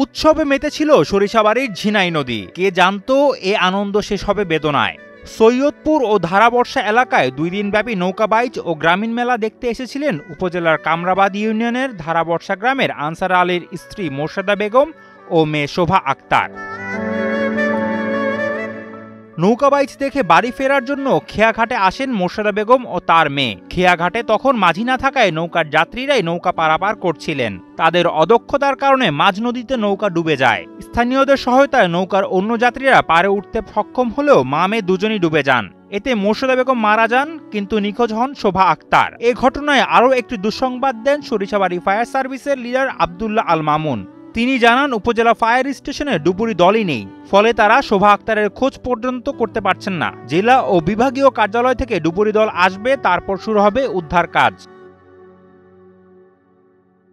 উৎসবে মেতেছিল সরিষাবাড়ির ঝিনাই নদী। কে জানতো এ আনন্দ শেষ হবে বেদনায়। সৈয়দপুর ও ধারাবর্ষা এলাকায় 2 দিনব্যাপী নৌকাবাইচ ও গ্রামীণ মেলা দেখতে এসেছিলেন উপজেলার কামরাবাদ ইউনিয়নের ধারাবর্ষা গ্রামের আনসার আলীর স্ত্রী মোর্শেদা বেগম ও মেয়ে শোভা আক্তার। নৌকাবাইচ দেখে বাড়ি ফেরার জন্য খেয়াঘাটে আসেন মোর্শেদা বেগম ও তার মেয়ে। খেয়াঘাটে তখন মাঝি না থাকায় নৌকার যাত্রীরাই নৌকা পারাপার করছিলেন। তাদের অদক্ষতার কারণে মাঝ নদীতে নৌকা ডুবে যায়। স্থানীয়দের সহায়তায় নৌকার অন্য যাত্রীরা পারে উঠতে সক্ষম হলেও মা মেয়ে দুজনই ডুবে যান। এতে মোর্শেদা বেগম মারা যান, কিন্তু নিখোঁজ হন শোভা আক্তার। এ ঘটনায় আরও একটি দুঃসংবাদ দেন সরিষাবাড়ি ফায়ার সার্ভিসের লিডার আব্দুল্লাহ আল মামুন। তিনি জানান, উপজেলা ফায়ার স্টেশনে ডুবুরি দলই নেই, ফলে তারা শোভা আক্তারের খোঁজ পর্যন্ত করতে পারছেন না। জেলা ও বিভাগীয় কার্যালয় থেকে ডুবুরি দল আসবে, তারপর শুরু হবে উদ্ধার কাজ।